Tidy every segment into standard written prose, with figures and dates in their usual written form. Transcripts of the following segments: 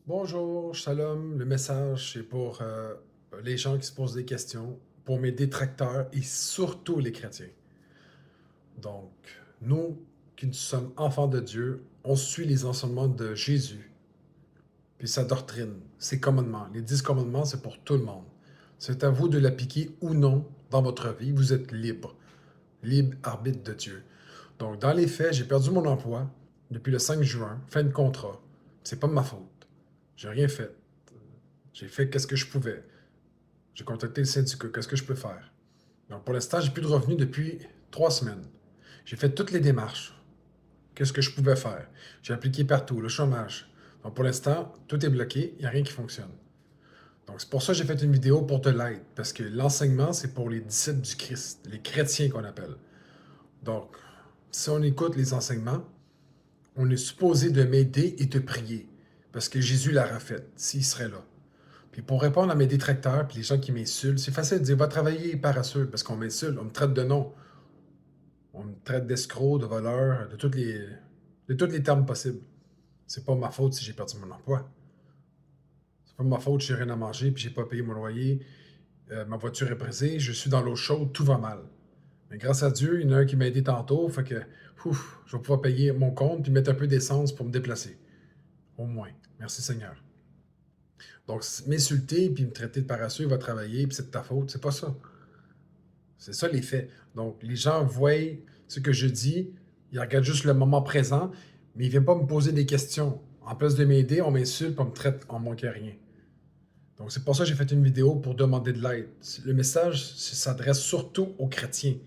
Bonjour, shalom. Le message, c'est pour les gens qui se posent des questions, pour mes détracteurs et surtout les chrétiens. Donc, nous qui sommes enfants de Dieu, on suit les enseignements de Jésus, puis sa doctrine, ses commandements. Les 10 commandements, c'est pour tout le monde. C'est à vous de l'appliquer ou non dans votre vie. Vous êtes libre, libre arbitre de Dieu. Donc, dans les faits, j'ai perdu mon emploi depuis le 5 juin, fin de contrat. C'est pas de ma faute. J'ai rien fait. J'ai fait qu'est-ce que je pouvais. J'ai contacté le syndicat. Qu'est-ce que je peux faire? Donc, pour l'instant, j'ai plus de revenus depuis 3 semaines. J'ai fait toutes les démarches. Qu'est-ce que je pouvais faire? J'ai appliqué partout, le chômage. Donc, pour l'instant, tout est bloqué. Il n'y a rien qui fonctionne. Donc, c'est pour ça que j'ai fait une vidéo pour te l'aide. Parce que l'enseignement, c'est pour les disciples du Christ, les chrétiens qu'on appelle. Donc, si on écoute les enseignements, on est supposé de m'aider et de prier. Parce que Jésus l'a refait, s'il serait là. Puis pour répondre à mes détracteurs puis les gens qui m'insultent, c'est facile de dire va travailler paresseux parce qu'on m'insulte, on me traite de nom. On me traite d'escroc, de voleur, de tous les termes possibles. C'est pas ma faute si j'ai perdu mon emploi. C'est pas ma faute si j'ai rien à manger puis j'ai pas payé mon loyer. Ma voiture est brisée, je suis dans l'eau chaude, tout va mal. Mais grâce à Dieu, il y en a un qui m'a aidé tantôt, fait que je vais pouvoir payer mon compte puis mettre un peu d'essence pour me déplacer. Au moins. Merci Seigneur. Donc, m'insulter puis me traiter de paresseux, va travailler puis c'est de ta faute, c'est pas ça. C'est ça les faits. Donc, les gens voient ce que je dis, ils regardent juste le moment présent, mais ils ne viennent pas me poser des questions. En place de m'aider, on m'insulte, on me traite en manque à rien. Donc, c'est pour ça que j'ai fait une vidéo pour demander de l'aide. Le message s'adresse surtout aux chrétiens.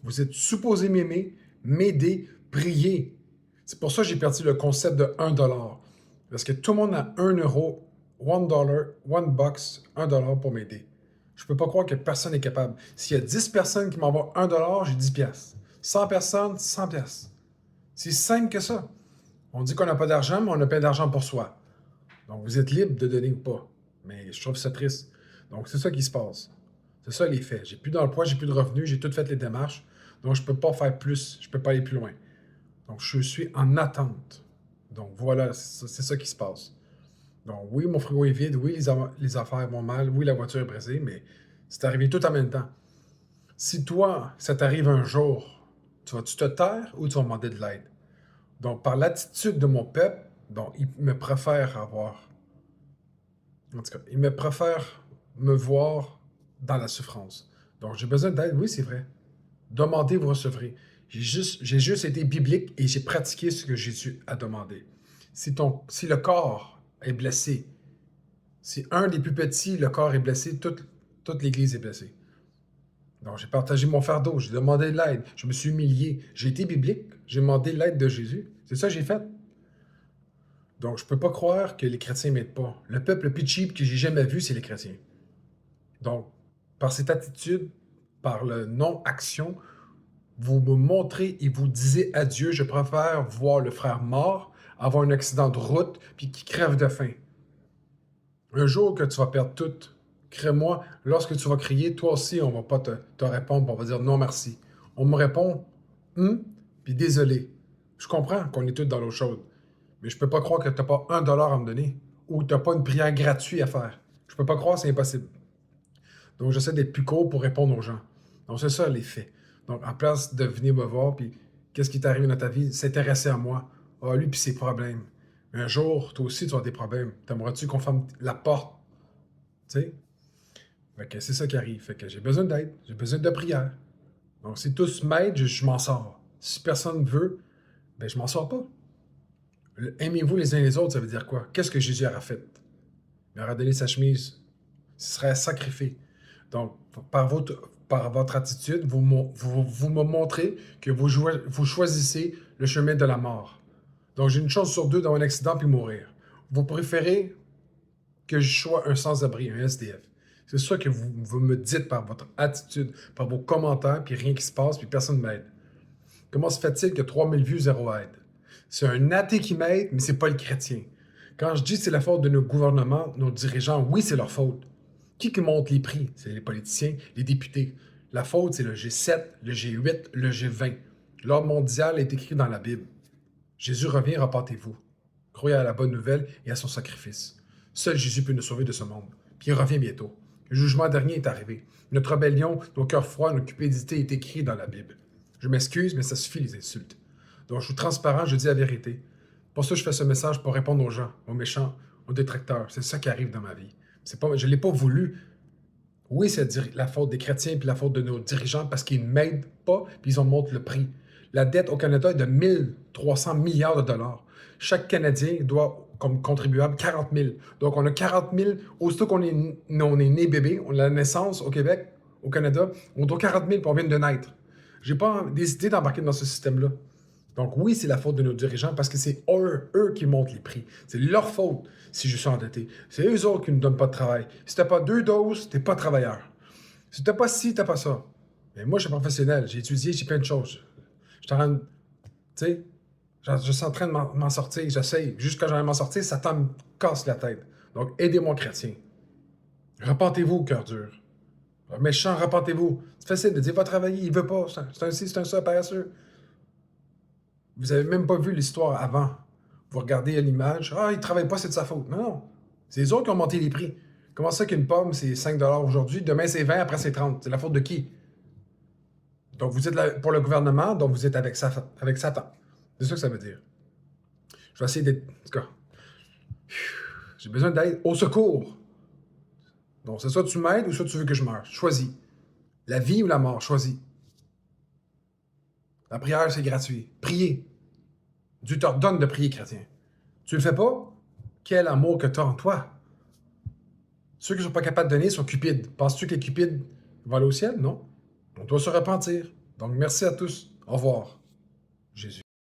Vous êtes supposés m'aimer, m'aider, prier. C'est pour ça que j'ai perdu le concept de 1 dollar. Parce que tout le monde a 1 euro, 1 dollar, 1 bucks, 1 dollar pour m'aider. Je peux pas croire que personne n'est capable. S'il y a 10 personnes qui m'envoient 1 dollar, j'ai 10 piastres. 100 personnes, 100 piastres. C'est simple que ça. On dit qu'on n'a pas d'argent, mais on a plein d'argent pour soi. Donc, vous êtes libre de donner ou pas. Mais je trouve ça triste. Donc, c'est ça qui se passe. C'est ça les faits. J'ai plus d'emploi, j'ai plus de revenus, j'ai tout fait les démarches. Donc, je peux pas faire plus. Je peux pas aller plus loin. Donc, je suis en attente. Donc, voilà, c'est ça qui se passe. Donc, oui, mon frigo est vide. Oui, les affaires vont mal. Oui, la voiture est brisée. Mais c'est arrivé tout en même temps. Si toi, ça t'arrive un jour, tu te taire ou tu vas demander de l'aide? Donc, par l'attitude de mon peuple, donc, ils me préfèrent avoir. En tout cas, ils me préfèrent me voir dans la souffrance. Donc, j'ai besoin d'aide, oui, c'est vrai. Demandez, vous recevrez. J'ai juste été biblique et j'ai pratiqué ce que Jésus a demandé. Si le corps est blessé, si un des plus petits, le corps est blessé, toute l'Église est blessée. Donc, j'ai partagé mon fardeau, j'ai demandé de l'aide, je me suis humilié, j'ai été biblique, j'ai demandé l'aide de Jésus. C'est ça que j'ai fait. Donc, je peux pas croire que les chrétiens m'aident pas. Le peuple le plus cheap que j'ai jamais vu, c'est les chrétiens. Donc, par cette attitude, par le non-action, vous me montrez et vous disiez à Dieu, je préfère voir le frère mort, avoir un accident de route, puis qui crève de faim. Un jour que tu vas perdre tout, crée-moi, lorsque tu vas crier, toi aussi, on va pas te répondre, on va dire non merci. On me répond, puis désolé. Je comprends qu'on est tous dans l'eau chaude, mais je peux pas croire que tu n'as pas 1 dollar à me donner, ou tu n'as pas une prière gratuite à faire. Je peux pas croire, c'est impossible. Donc, j'essaie d'être plus court pour répondre aux gens. Donc, c'est ça les faits. Donc, en place de venir me voir, puis qu'est-ce qui t'est arrivé dans ta vie, s'intéresser à moi. Ah, lui, puis ses problèmes. Mais un jour, toi aussi, tu as des problèmes. T'aimerais-tu qu'on ferme la porte? Tu sais? Fait que c'est ça qui arrive. Fait que j'ai besoin d'aide, j'ai besoin de prière. Donc, si tous m'aident, je m'en sors. Si personne ne veut, ben, je m'en sors pas. Aimez-vous les uns les autres, ça veut dire quoi? Qu'est-ce que Jésus aura fait? Il aura donné sa chemise. Ce serait sacrifié. Donc, par votre attitude, vous me montrez que vous choisissez le chemin de la mort. Donc, j'ai une chance sur deux d'avoir un accident puis mourir. Vous préférez que je sois un sans-abri, un SDF. C'est ça que vous me dites par votre attitude, par vos commentaires, puis rien qui se passe, puis personne ne m'aide. Comment se fait-il que 3000 vues, zéro aide? C'est un athée qui m'aide, mais c'est pas le chrétien. Quand je dis que c'est la faute de nos gouvernements, nos dirigeants, oui, c'est leur faute. Qui monte les prix? C'est les politiciens, les députés. La faute, c'est le G7, le G8, le G20. L'ordre mondial est écrit dans la Bible. Jésus revient, repartez-vous. Croyez à la bonne nouvelle et à son sacrifice. Seul Jésus peut nous sauver de ce monde. Puis il revient bientôt. Le jugement dernier est arrivé. Notre rébellion, nos cœurs froids, notre cupidité est écrit dans la Bible. Je m'excuse, mais ça suffit les insultes. Donc je suis transparent, je dis la vérité. Pour ça, je fais ce message pour répondre aux gens, aux méchants, aux détracteurs. C'est ça qui arrive dans ma vie. Je ne l'ai pas voulu. Oui, c'est la faute des chrétiens puis la faute de nos dirigeants parce qu'ils ne m'aident pas puis ils en montent le prix. La dette au Canada est de 1300 milliards de dollars. Chaque Canadien doit, comme contribuable, 40 000. Donc, on a 40 000. Aussitôt qu'on est né bébé, on a la naissance au Québec, au Canada, on doit 40 000 puis on vient de naître. J'ai pas décidé d'embarquer dans ce système-là. Donc oui, c'est la faute de nos dirigeants parce que c'est eux qui montent les prix. C'est leur faute si je suis endetté. C'est eux autres qui ne nous donnent pas de travail. Si t'as pas 2 doses, t'es pas travailleur. Si t'as pas ci, t'as pas ça. Mais moi, je suis professionnel. J'ai étudié, j'ai plein de choses. Je suis en train de... Tu sais, je suis en train de m'en sortir. J'essaye. Juste quand j'en ai m'en sortir, Satan me casse la tête. Donc, aidez-moi, chrétien. Repentez-vous, cœur dur. Méchant, repentez-vous. C'est facile de dire, va travailler, il veut pas. C'est un ça paresseux. Vous avez même pas vu l'histoire avant. Vous regardez l'image, ah, il travaille pas, c'est de sa faute. Non, non. C'est les autres qui ont monté les prix. Comment ça qu'une pomme, c'est 5 aujourd'hui, demain c'est 20, après c'est 30. C'est la faute de qui? Donc vous êtes là pour le gouvernement, donc vous êtes avec Satan. C'est ça que ça veut dire. Je vais essayer d'être... En tout cas, j'ai besoin d'aide. Au secours! Donc c'est soit tu m'aides ou soit tu veux que je meure. Choisis. La vie ou la mort, choisis. La prière, c'est gratuit. Priez. Dieu t'ordonne de prier, chrétien. Tu le fais pas? Quel amour que tu as en toi. Ceux qui ne sont pas capables de donner sont cupides. Penses-tu que les cupides vont aller au ciel? Non. On doit se repentir. Donc, merci à tous. Au revoir. Jésus.